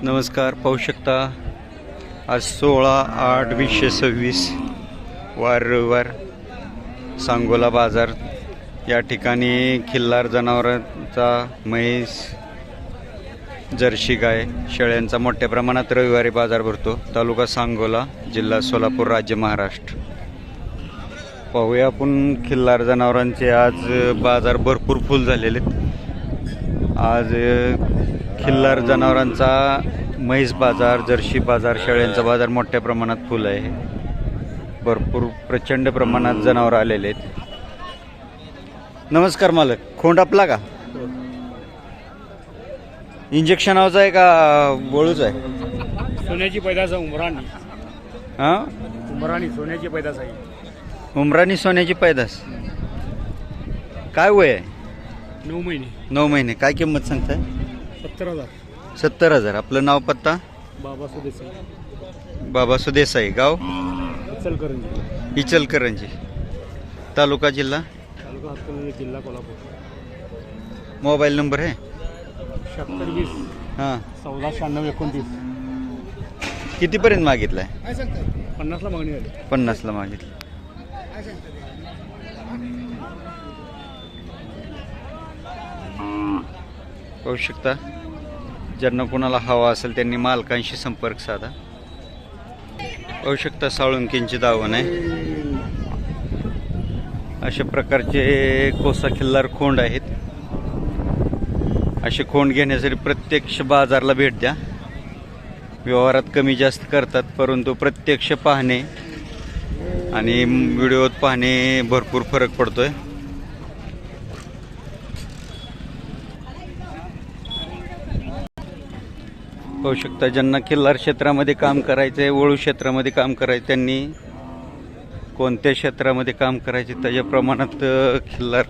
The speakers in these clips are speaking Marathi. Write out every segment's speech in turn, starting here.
नमस्कार, पाहू शकता आज 16/8/2026 वार रविवार सांगोला बाजार या ठिकाणी खिल्लार जनावरांचा म्हैस, जर्सी गाय, शेळ्यांचा मोठ्या प्रमाणात रविवारी बाजार भरतो. तालुका सांगोला, जिल्हा सोलापूर, राज्य महाराष्ट्र. पाहूया आपण खिल्लार जनावरांचे आज बाजार भरपूर फुल झालेले आहेत. आज खिल्लार जनावरांचा म्हैस बाजार, जर्सी बाजार, शेळ्यांचा बाजार मोठ्या प्रमाणात फुल आहे. भरपूर प्रचंड प्रमाणात जनावर आलेले आहेत. नमस्कार मालक, खोंड आपला का? इंजेक्शनावचा आहे का बोळूच आहे? सोन्याची पैदास आहे, उमराणी. हां, उमराणी सोन्याची पैदास आहे. उमराणी सोन्याची पैदास. काय वय आहे? 9 महिने. 9 महिने. काय किंमत सांगताय? 70,000. 70,000. आपलं नाव पत्ता? बाबा सुदेसाई, बाबा सुदेसाई, गाव इचलकरंजी, इचलकरंजी, तालुका जिल्हा तालुका हातकणंगले, जिल्हा कोल्हापूर. मोबाईल नंबर आहे? 7620 हां. 149629. कितीपर्यंत मागितलं आहे? 50ला मागणी झाली. 50ला मागितलं. पाहू शकता, ज्यांना कोणाला हवा असेल त्यांनी मालकांशी संपर्क साधा. पाहू शकता, साळुंकींची दावण आहे. अशा प्रकारचे कोसा खिल्लार खोंड आहेत. असे खोंड घेण्यासाठी प्रत्यक्ष बाजारला भेट द्या. व्यवहारात कमी जास्त करतात, परंतु प्रत्यक्ष पाहणे आणि व्हिडिओत पाहणे भरपूर फरक पडतोय. पाहू शकता, ज्यांना खिल्लार क्षेत्रामध्ये काम करायचं आहे, वळू क्षेत्रामध्ये काम करायचं, त्यांनी कोणत्या क्षेत्रामध्ये काम करायचे त्याच्या प्रमाणात खिल्लार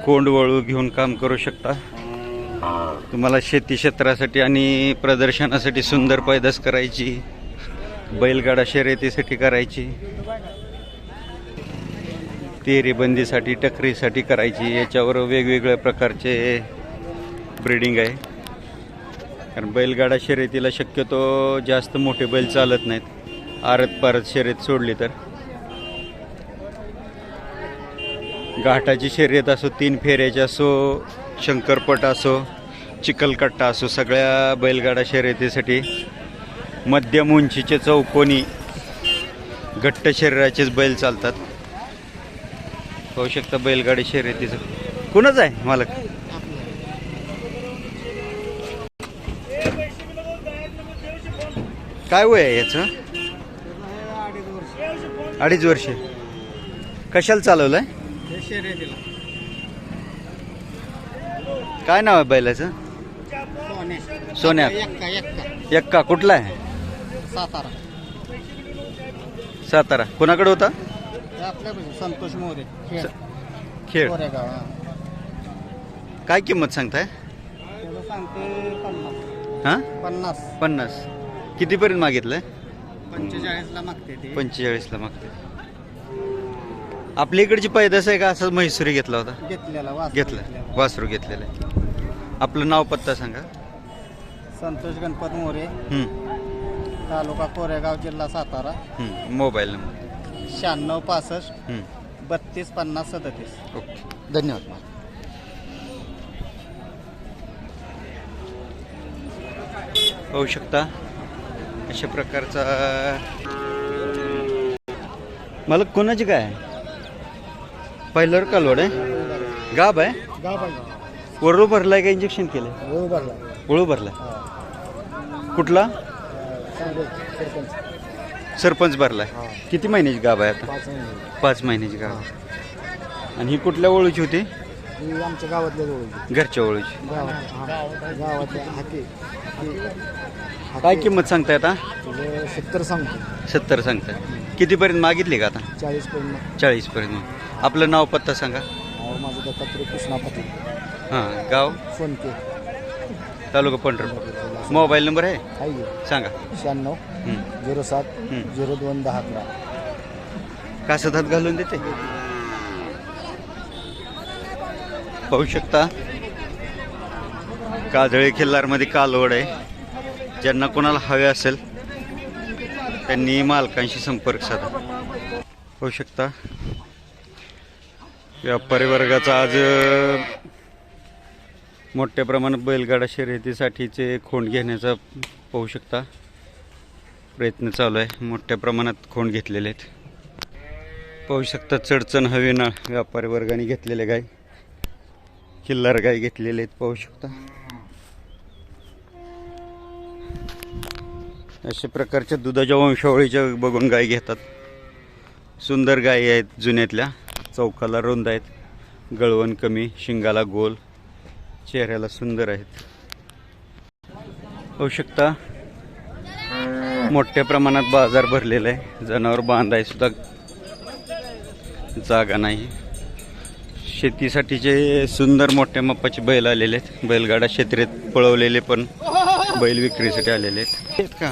कोंड वळू घेऊन काम करू शकता. तुम्हाला शेती क्षेत्रासाठी आणि प्रदर्शनासाठी सुंदर पैदास करायची, बैलगाडा शर्यतीसाठी करायची, तेरीबंदीसाठी, टकरीसाठी करायची, याच्यावर वेगवेगळ्या प्रकारचे ब्रीडिंग आहे. कारण बैलगाडा शर्यतीला शक्यतो जास्त मोठे बैल चालत नाहीत, आरत पारत शर्यत सोडली तर. घाटाची शर्यत असो, 3 फेऱ्याची असो, शंकरपट असो, चिखलकट्टा असो, सगळ्या बैलगाडा शर्यतीसाठी मध्यम उंचीचे, चौकोनी, घट्ट शरीराचेच बैल चालतात. पाहू शकता बैलगाडी शर्यतीचं. कुणाच आहे मालक? काय वय आहे याचं? 2.5 वर्ष. कशाला चालवलंय? काय नाव आहे बैलाचं? सोन्या. एक्का. कुठला आहे? सातारा. कोणाकडे होता? संतोष मोरे, खेळ. काय किंमत सांगताय? हां, 50. कितीपर्यंत मागितलंय? 45ला मागते ते. 45ला मागते. आपल्या इकडची पैदास आहे का असं म्हैसूरी घेतला होता? घेतला, वासरू घेतलेलं आहे. आपलं नाव पत्ता सांगा. संतोष गणपत मोरे, तालुका कोरेगाव, जिल्हा सातारा. Mobile number? 9665 3250 37. ओके, धन्यवाद. पाहू शकता, अशा प्रकारचा मला कोणाची काय आहे? पहिल्यावर कालवड आहे, गाब आहे. वळू भरलाय का इंजेक्शन केलं? वळू भरला. कुठला? सरपंच भरलाय. किती महिन्याची गाब आहे आता? 5 महिन्याची गाब. आणि ही कुठल्या वळूची होती? आमच्या गावातल्या घरच्या वळूची. काय किंमत सांगताय आता? 70 सांगतो. 70 सांगताय. कितीपर्यंत मागितली का आता? 40 पर्यंत. आपलं नाव पत्ता सांगा. माझं दत्तात्रय कृष्णा पाटील. हां, गाव? सोनके, तालुका पंढरपूर. मोबाईल नंबर आहे? सांगा. 96 07 02 1011. कासत हात घालून देते. पाहू शकता काजळे खिल्लारमध्ये कालवड आहे. ज्यांना कोणाला हवे असेल त्यांनी मालकांशी संपर्क साधा. होऊ शकता व्यापारी वर्गाचा आज मोठ्या प्रमाणात बैलगाडा शर्यतीसाठीचे खोंड घेण्याचा पाहू शकता प्रयत्न चालू आहे. मोठ्या प्रमाणात खोंड घेतलेले आहेत. पाहू शकता चडचण हवेना व्यापारी वर्गाने घेतलेले गाय, खिल्लार गाय घेतलेले आहेत. पाहू शकता अशा प्रकारच्या दुधाच्या वंशावळीच्या बघून गाय घेतात. सुंदर गायी आहेत, जुन्यातल्या, चौकाला रुंद आहेत, गळवण कमी, शिंगाला गोल, चेहऱ्याला सुंदर आहेत. पाहू शकता मोठ्या प्रमाणात बाजार भरलेला आहे. जनावर बांधाय सुद्धा जागा नाही. शेतीसाठीचे सुंदर मोठ्या मापाचे बैल आलेले आहेत. बैलगाडा क्षेत्रात पळवलेले पण बैल विक्रीसाठी आलेले आहेत का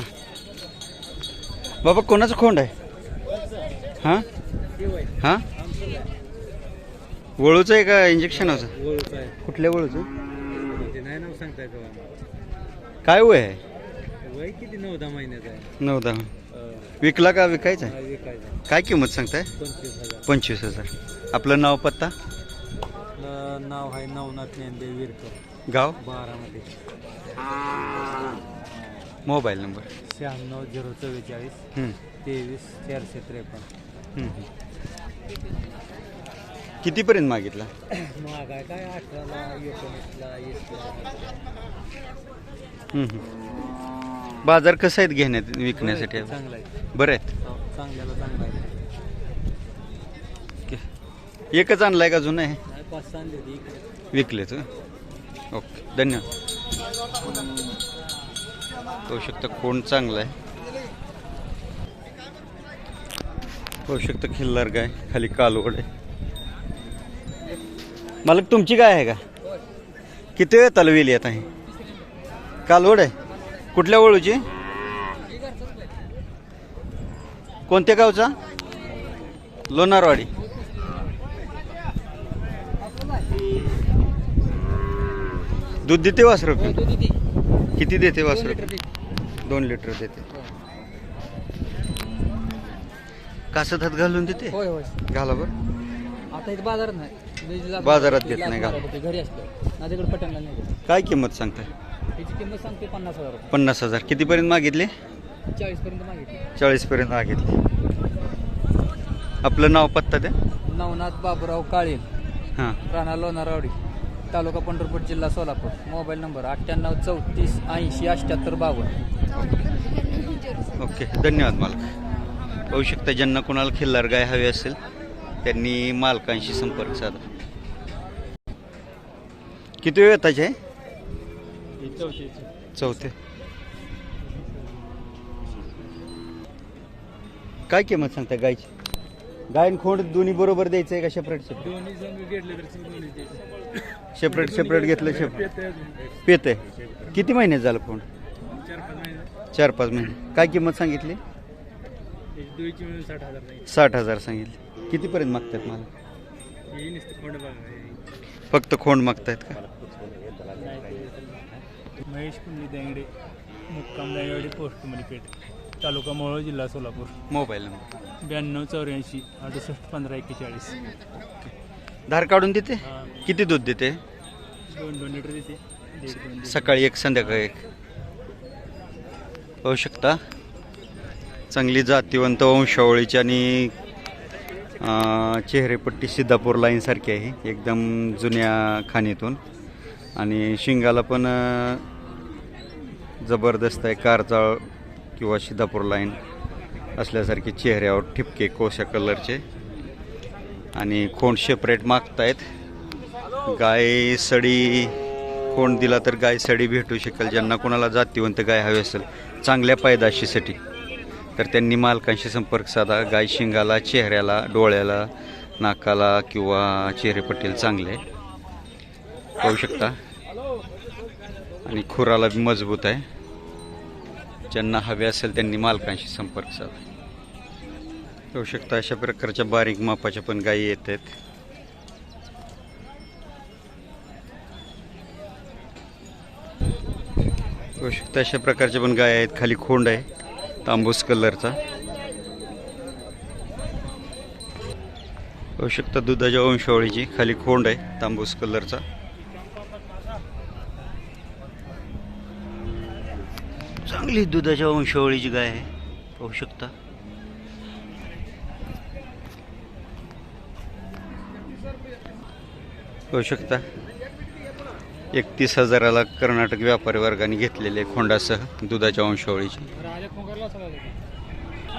बाबा? कोणाचं खोंड आहे? हां हां वळूचं आहे का इंजेक्शनाचं? कुठल्या वळूचं? काय वय आहे? वय किती 9-10 महिन्याचा आहे. 9-10. विकला का विकायचा? काय किंमत सांगताय? 25,000. आपलं नाव पत्ता? नाव आहे नवनाथ ज्ञानदेव विरकर, गाव? बारामध्ये. Mobile number? 96 044 23 453. कितीपर्यंत मागितला? महाग आहे काय 18ला 19ला 20ला. बाजार कसं आहेत घेण्यात विकण्यासाठी? चांगला आहे, बरं आहेत. चांगल्याला चांगला आहे. एकच आणलाय का जुनं आहे? 5 आणले विकले तू? ओके, धन्यवाद. पाहू शकता कोण चांगला आहे. पाहू शकता खिल्लार गाय, खाली कालवड आहे. मालक तुमची गाय आहे का? किती वेळ तलविली आता? ही कालवड आहे. कुठल्या वळूची? कोणत्या गावचा? लोणारवाडी. दूध देते वासरू? किती देते वासरू? 2 लिटर देते. कासत हात घालून देते? होय होय. घाला बरं. आता इथे बाजारात नाही, बाजारात देत नाही का? घरी असतो ना, तिकडे पटणला नाही. काय किंमत सांगताय? त्याची किंमत सांगते 50,000 रुपये. 50,000. कितीपर्यंत मागितले? 40 पर्यंत मागितली. 40 पर्यंत मागितले. आपलं नाव पत्ता द्या. नवनाथ बाबूराव काळील, हां. राणा लोणारवाडी, तालुका पंढरपूर, जिल्हा सोलापूर. Mobile number 98 34 80 78 52. ओके, धन्यवाद मालक. पाहू शकता ज्यांना कोणाला खिल्लार गाय हवी असेल त्यांनी मालकांशी संपर्क साधा. किती वेळ येताचे आहे? चौथे. काय किंमत सांगता गायची? गाय आणि खोंड दोन्ही बरोबर द्यायचं आहे का सेपरेट सेपरेट? सेपरेट घेतलं. पेत आहे. किती महिन्यात झालं खोंड? 4-5 महिने. काय किंमत सांगितली? 60,000 सांगितले. कितीपर्यंत मागतात मला? फक्त खोंड मागतायत का? महेश कुंडली देंगडे, मुक्काम दायवाडी, पोस्ट मलीपेठ, तालुका मोहोळ, जिल्हा सोलापूर. Mobile number? 92 84 68 15 41. धार काढून देते? हां. किती दूध देते? 2 लिटर देते. 1.5-2 सकाळी 1 संध्याकाळी 1. पाहू शकता चांगली जातीवंत वंशावळीची आणि चेहरेपट्टी सिद्धापूर लाईनसारखी आहे. एकदम जुन्या खाणीतून आणि शिंगाला पण जबरदस्त आहे. कारचाळ किंवा सिद्धापूर लाईन असल्यासारखे चेहऱ्यावर ठिपके कोशा कलरचे आणि खोंड सेपरेट मागतायत. गाय सडी खोंड दिला तर गाय सडी भेटू शकेल. ज्यांना कोणाला जातीवंत गाय हवी असेल चांगल्या पैदाशीसाठी तर त्यांनी मालकांशी संपर्क साधा. गाय शिंगाला, चेहऱ्याला, डोळ्याला, नाकाला किंवा चेहरेपट्टीला चांगले पाहू शकता आणि खुराला बी मजबूत आहे. ज्यांना हवे असेल त्यांनी मालकांशी संपर्क साधा. पाहू शकता अशा प्रकारच्या बारीक मापाच्या पण गायी येत आहेत. बघू शकता अशा प्रकारच्या पण गाय आहेत. खाली खोंड आहे तांबूस कलरचा. बघू शकता दुधाच्या वंशावळीची खाली खोंड आहे तांबूस कलरचा. चांगली दुधाच्या वंशावळीची गाय आहे पाहू शकता. पाहू शकता 31,000ला कर्नाटक व्यापारी वर्गाने घेतलेले खोंडासह दुधाच्या वंशावळीची.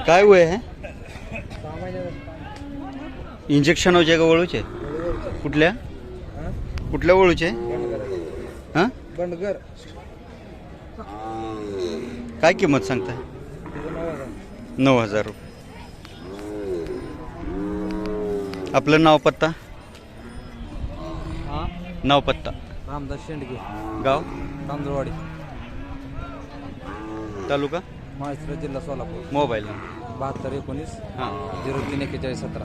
काय वय आहे? इंजेक्शन होते का वळूचे? कुठल्या कुठल्या वळूचे? हां बंडगर काय किंमत सांगताय? 9,000 रुपये. आपलं नाव पत्ता? नाव पत्ता? रामदास शेंडगे, गाव? तांदूळवाडी, तालुका? माळशिरस, जिल्हा सोलापूर. Mobile number? 7219 हां 034117.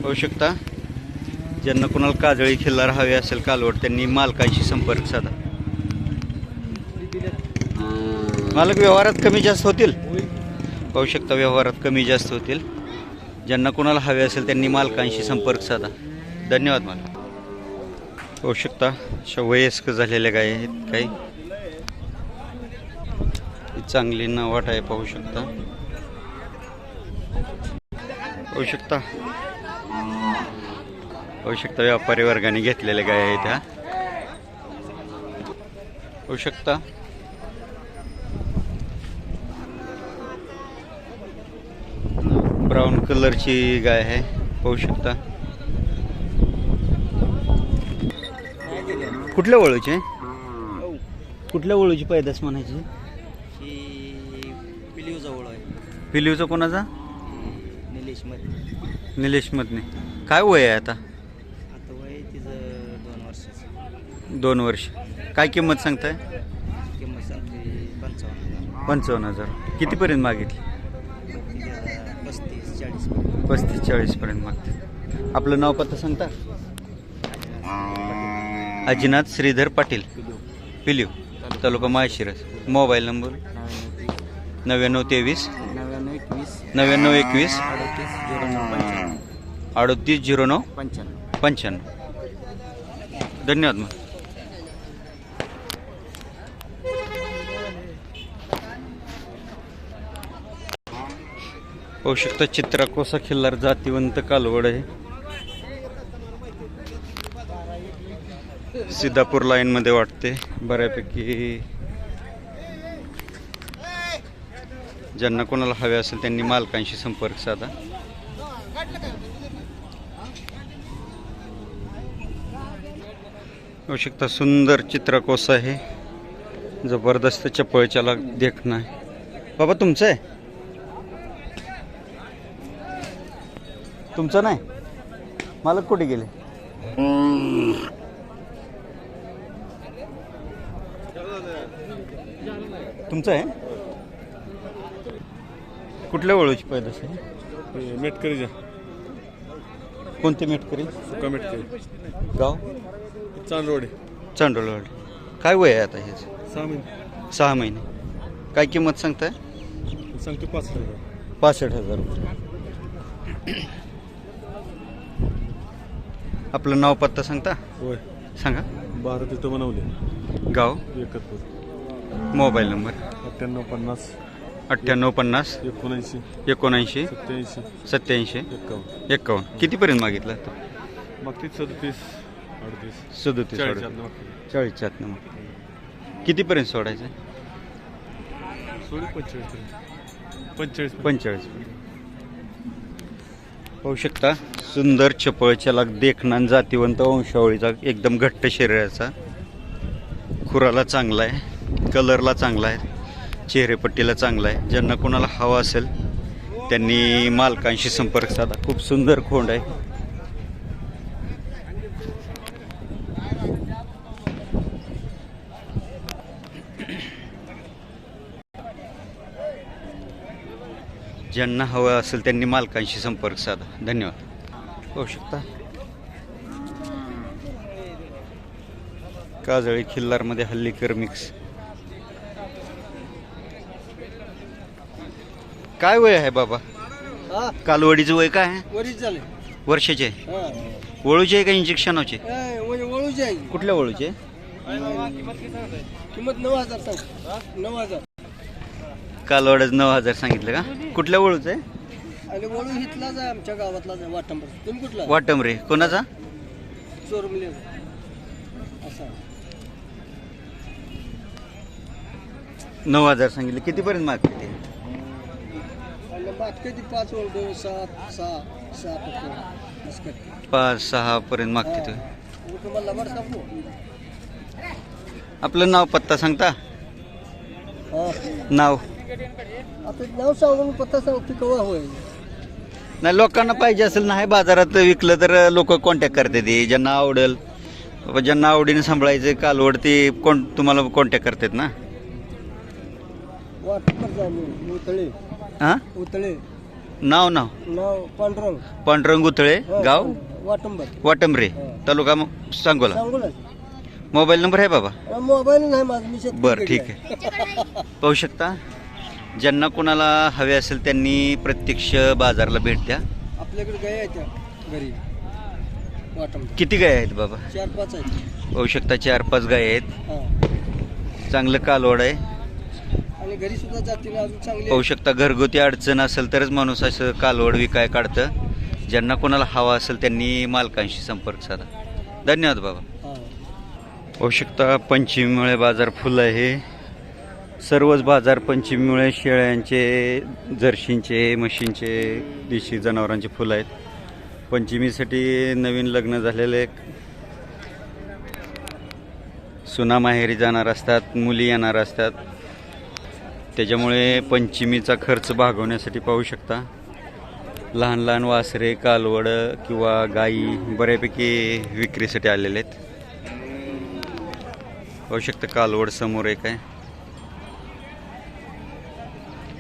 होऊ शकता ज्यांना कोणाला काजळी खिल्लार हवे असेल कालवड त्यांनी मालकांशी संपर्क साधा. मालक व्यवहारात कमी जास्त होतील? पाहू शकता व्यवहारात कमी जास्त होतील. ज्यांना कोणाला हवे असेल त्यांनी मालकांशी संपर्क साधा. धन्यवाद मालक. पाहू शकता अशा वयस्क झालेल्या गाय आहेत काही. चांगली नवाट आहे पाहू शकता. पाहू शकता पाहू शकता व्यापारी वर्गाने घेतलेल्या गाय आहेत ह्या. पाहू शकता ब्राऊन कलरची गाय आहे पाहू शकता. कुठल्या वळूची? कुठल्या वळूची पैदास म्हणायची? पिलीवचा कोणाचा? निलेश मधने. काय वय आहे आता? आता वय तिचं 2 वर्षाचं. 2 वर्ष. काय किंमत सांगताय? किंमत सांगते 55,000. 55,000. कितीपर्यंत मागितली? 35-40. 35-40 पर्यंत मागते. आपलं नाव पत्ता सांगता? अजिनाथ श्रीधर पाटील, पिलीव, तालुका माळशिरस. Mobile number? 9923 9921 380995. धन्यवाद मग. पाहू शकता चित्राकोसा खिल्लार जातीवंत कालवड आहे. सिद्धापूर लाईन मध्ये वाटते बऱ्यापैकी. ज्यांना कोणाला हवे असेल त्यांनी मालकांशी संपर्क साधा. पाहू शकता सुंदर चित्राकोस आहे. जबरदस्त चपळच्याला देखणं आहे. बाबा तुमचं आहे? तुमचं नाही? मालक कुठे गेले? तुमचं आहे? कुठल्या वळूची पैदास आहे? मेटकरीच्या. कोणते मेटकरी? सुका मेटकरी. गाव? चांदवडे. चांडोलवाडी. काय वय आहे आता हेच? 6 महिने. 6 महिने. काय किंमत सांगताय? सांगतो 65,000. 65,000 रुपये. आपलं नाव पत्ता सांगता? होय. सांगा. 12 तिथं बनवले. गाव? एकतपूर. Mobile number? 9850 9850 79 79 87 87 51. 51. कितीपर्यंत मागितलं? मग ती 37 38 37 40च्या आतनं मग कितीपर्यंत सोडायचं? सोडी 45. 45. पाहू शकता सुंदर चपळच्याला देखणा जातीवंत वंशावळीचा एकदम घट्ट शरीराचा. खुराला चांगला आहे, कलरला चांगला आहे, चेहरेपट्टीला चांगला आहे. ज्यांना कोणाला हवा असेल त्यांनी मालकांशी संपर्क साधा. खूप सुंदर खोंड आहे. ज्यांना हवं असेल त्यांनी मालकांशी संपर्क साधा. धन्यवाद. पाहू शकता काजळी खिल्लारमध्ये हल्लीकर मिक्स काय वय आहे बाबा? कालवडीचं वय काय आहे? वरीच झाले वर्षाचे? वळूचे आहे का इंजेक्शनाचे? वळूची आहे कुठल्या वळूचे? किंमत 9,000 सांग 9,000 कालवडच 9,000 सांगितलं का? कुठल्या वळूचं आहे? आणि वळू इथलाच आहे आमच्या गावातलाच आहे वाटंबर. तुम्ही कुठला? वाटम रे. कोणाचा? शोरूमले असा 9,000 सांगितलं. कितीपर्यंत मागते ते? आणि बात किती 5 ओरडे 7 6 7 5-6 पर्यंत मागते ते. तुम्हाला लबाड सांगू. आपलं नाव पत्ता सांगता? हा नाव आता नाव सांगून पत्ता सांगतो केव्हा होय. नाही, लोकांना पाहिजे असेल नाही बाजारात विकलं तर लोक कॉन्टॅक्ट करते ते ज्यांना आवडेल. बाबा ज्यांना आवडीने सांभाळायचं कालवड ते तुम्हाला कॉन्टॅक्ट करतात ना. वाटंबर जाणे उतळे हां, उतळे नाव नाव नाव पांडुरंग पांडुरंग उतळे, गाव वाटंबर वाटंबरे, तालुका सांगोला. सांगू मोबाईल नंबर आहे बाबा? मोबाईल नाही माझा मी बरं ठीक आहे. पाहू शकता, ज्यांना कोणाला हवे असेल त्यांनी प्रत्यक्ष बाजारला भेट द्या. आपल्याकडे गाय आहेत त्या घरी वाटंबर किती गाय आहेत बाबा? 4-5 आहेत. पाहू शकता 4-5 गाय आहेत. हा चांगलं कालवड आहे. आणि घरी सुद्धा जातील अजून चांगले. पाहू शकता, घरगुती अडचण असेल तरच माणूस असं कालवड विकाय काढतं. ज्यांना कोणाला हवा असेल त्यांनी मालकांशी संपर्क साधा. धन्यवाद बाबा. हा पाहू शकता, पंचमीमुळे बाजार फुल आहे. सर्वच बाजार पंचमीमुळे शेळ्यांचे, जर्शींचे, म्हशींचे, देशी जनावरांचे फुलं आहेत. पंचमीसाठी नवीन लग्न झालेले सुना माहेरी जाणार असतात, मुली येणार असतात. त्याच्यामुळे पंचमीचा खर्च भागवण्यासाठी पाहू शकता लहान लहान वासरे, कालवड किंवा गाई बऱ्यापैकी विक्रीसाठी आलेले आहेत. पाहू शकता कालवड समोर एक आहे,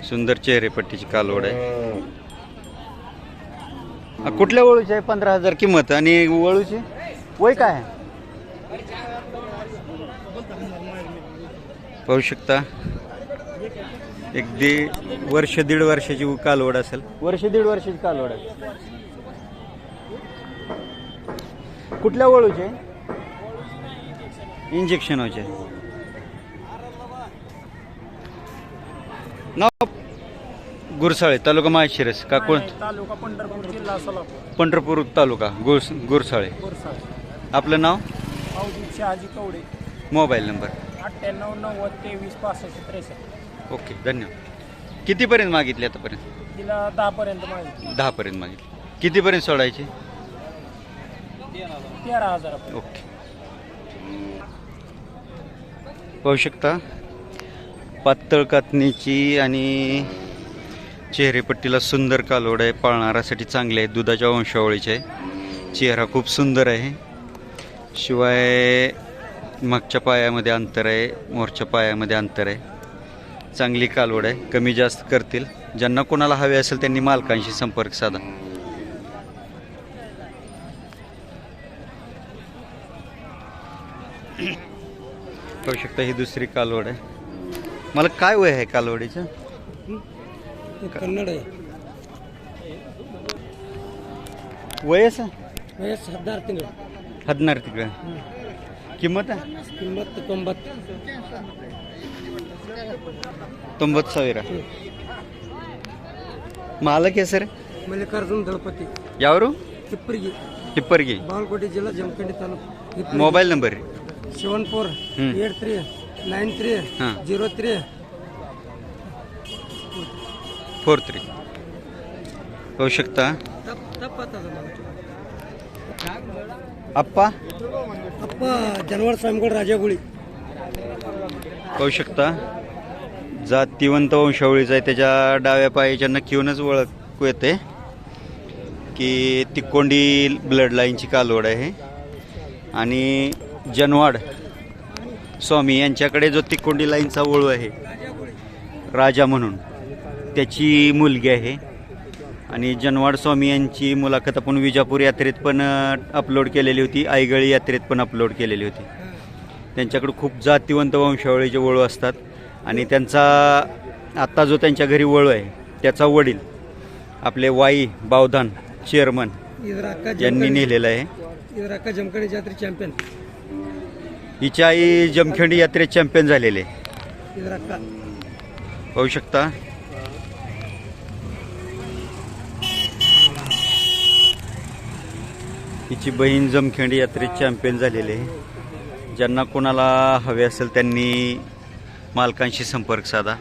सुंदर चेहरेपट्टीची कालवड आहे. कुठल्या वळूची आहे? 15,000 किंमत. आणि वळूची वय काय आहे? पाहू शकता, एक वर्ष दीड वर्षाची कालवड असेल. वर्ष दीड वर्षाची कालवड आहे. कुठल्या वळूचे? इंजेक्शन होचे. नाव? गुरसाळे, तालुका माळशिरस का कोण? तालुका पंढरपूर, जिल्हा सोलापूर. पंढरपूर तालुका गुरसाळे. आपलं नाव? Avdhut Shahaji Kawade. Mobile number? 98 90 23 65 63. Okay, धन्यवाद. कितीपर्यंत मागितले आतापर्यंत? तिला 10 पर्यंत मागितली. 10 पर्यंत मागितले. कितीपर्यंत सोडायचे? 13,000. ओके. पाहू शकता, पातळ कातणीची आणि चेहरेपट्टीला सुंदर कालवड आहे. पाळणारासाठी चांगले आहे. दुधाच्या वंशावळीचे आहे. चेहरा खूप सुंदर आहे. शिवाय मागच्या पायामध्ये अंतर आहे, मोरच्या पायामध्ये अंतर आहे. चांगली कालवड आहे. कमी जास्त करतील. ज्यांना कोणाला हवे असेल त्यांनी मालकांशी संपर्क साधा. पाहू शकता, ही दुसरी कालवड आहे. मला काय वय आहे कालवडीचं? कन्नड आहे. वयस 10 तिंगळ. 14 तिकडे. किंमत आहे? किंमत 90. 90,000. ಮಾಲಕ್ ಹೆಸರು? ಮಲ್ಲಿಕಾರ್ಜುನ್ ದಳಪತಿ. ಯಾವರು? ತಿಪ್ಪರಿಗೆ. ಟಿಪ್ಪರ್ಗಿ. ಬಾಗಲಕೋಟೆ ಜಿಲ್ಲಾ ಜಮಖಂಡಿ ತಾಲೂಕು. Mobile number? 7483 93 03 43. पाहू शकता. अप्पा जनवार सामगड राजागुळी. पाहू शकता, जातीवंत वंशावळीचा आहे. त्याच्या डाव्या पायाच्या नक्कीवरच ओळख येते की तिकोंडी ब्लड लाईनची कालवड आहे. आणि जनवाड स्वामी यांच्याकडे जो तिकोंडी लाईनचा वळू आहे राजा म्हणून, त्याची मुलगी आहे. आणि जनवाड स्वामी यांची मुलाखत आपण विजापूर यात्रेत पण अपलोड केलेली होती, आईगळी यात्रेत पण अपलोड केलेली होती. त्यांच्याकडे खूप जातीवंत वंशावळीचे वळू असतात. आणि त्यांचा आत्ता जो त्यांच्या घरी वळू आहे त्याचा वडील आपले वाई बावधान चेअरमन इधर अक्का यांनी नेलेलं आहे. इधर अक्का जमखंडी जात्री चॅम्पियन. हिची आई जमखंडी यात्रेत चॅम्पियन झालेले आहे. इधर अक्का. पाहू शकता. हिची बहीण जमखंडी यात्रेत चॅम्पियन झालेली आहे. ज्यांना कोणाला हवे असेल त्यांनी मालकांशी संपर्क साधा.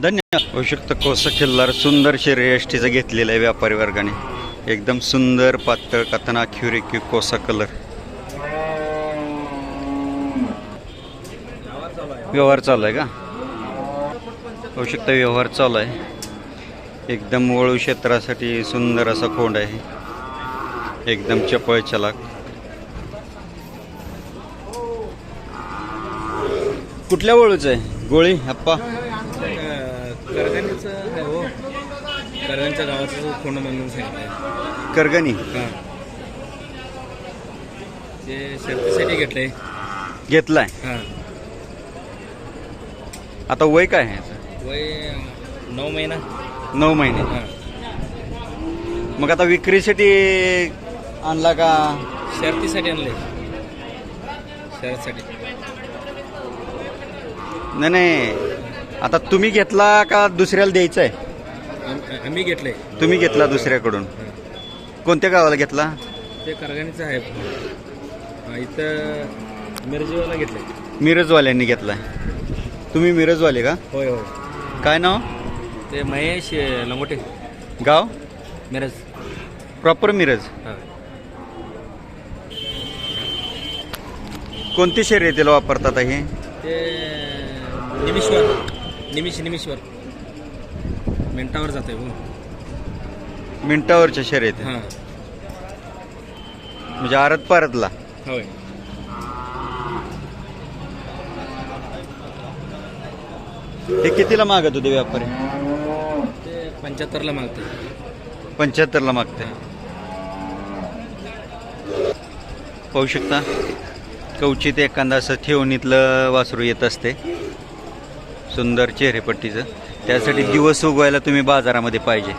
धन्यवाद. होऊ शकतं कोसा खिल्लार सुंदर शरीर एसटीचं घेतलेलं आहे व्यापारी वर्गाने. एकदम सुंदर पातळ कतना क्युरिक्यू कोसा कलर. व्यवहार चालू आहे का? होऊ शकतं व्यवहार चालू आहे. एकदम वळू क्षेत्रासाठी सुंदर असा खोंड आहे. एकदम चपळ चलाक. कुठल्या वळूच आहे गोळी आप्पा? करगणीचं आहे हो. करगणच्या गावाचा जो कोण म्हणून सांगितलं करगणी हां ते शेतीसाठी घेतलंय. घेतलाय. हां आता वय काय आहे याचं? वय 9 महिना. 9 महिने. हां मग आता विक्रीसाठी आणला का? शर्तीसाठी आणलंय. शर्यतीसाठी नाही नाही, आता तुम्ही घेतला का दुसऱ्याला द्यायचा आहे? आम्ही घेतलंय. तुम्ही घेतला दुसऱ्याकडून. कोणत्या गावाला घेतला? ते करगणीचं आहे. इथं मिरजीवाला घेतलंय. मिरजवाल्यांनी घेतलाय. तुम्ही मिरजवाले का? होय होय. काय नाव? ते महेश लंगोटे. गाव? मिरज. प्रॉपर मिरज. हां कोणती शर्यतीला वापरतात हे? ते निमिषवर मिनिटावर जाते हो. मिनिटावरच्या शर्यती हां म्हणजे आरत पारतला. होय. हे कितीला मागत होते व्यापारी? ते 75ला मागते. 75ला मागते. पाहू शकता कवचित एखादा असं ठेवणीतलं वासरू येत असते सुंदर चेहरेपट्टीचं. त्यासाठी दिवस उगवायला तुम्ही बाजारामध्ये पाहिजे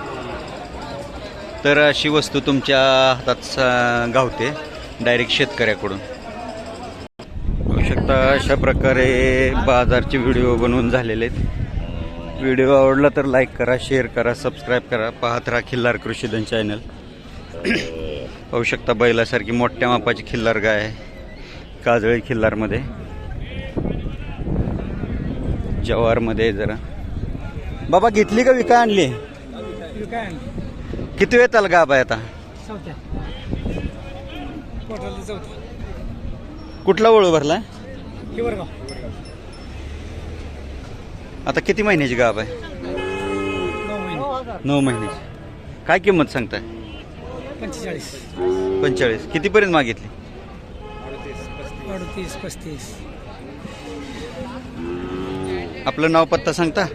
तर अशी वस्तू तुमच्या हातात गावते डायरेक्ट शेतकऱ्याकडून. पाहू शकता अशा प्रकारे बाजारचे व्हिडिओ बनवून झालेले आहेत. व्हिडिओ आवडला तर लाईक करा, शेअर करा, सबस्क्राईब करा. पाहत राहा खिल्लार कृषीधन चॅनल. पाहू शकता बैलासारखी मोठ्या मापाची खिल्लार गाय आहे काजळी खिल्लारमध्ये. जवारमध्ये जरा. बाबा घेतली का विका आणली? किती वेळ त्याला गाभ आहे आता? कुठला वळू भरला? आता किती महिन्याची गाभ आहे? 9 महिन्याची. काय किंमत सांगताय? 45. कितीपर्यंत मागितली? 38-35. आपलं नाव पत्ता सांगता?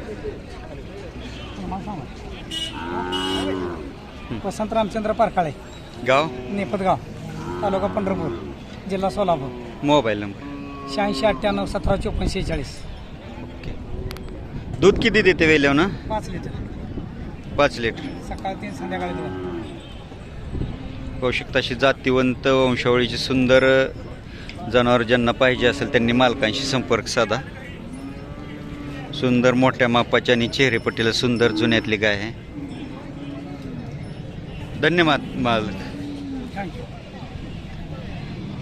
वसंत रामचंद्र पारकाळे, गाव? नेपदगाव, तालुका पंढरपूर, जिल्हा सोलापूर. Mobile number? 86-98-17-54-46. ओके. दूध किती देते वेल्याव ना? 5 लिटर. 5 लिटर. सकाळी 3 संध्याकाळी 2. पाहू शकता अशी जातीवंत वंशावळीची सुंदर जनावर ज्यांना पाहिजे असेल त्यांनी मालकांशी संपर्क साधा. सुंदर मोठ्या मापाच्या आणि चेहरेपट्टीला सुंदर जुन्यातली गाय आहे. धन्यवाद मालक. थँक्यू.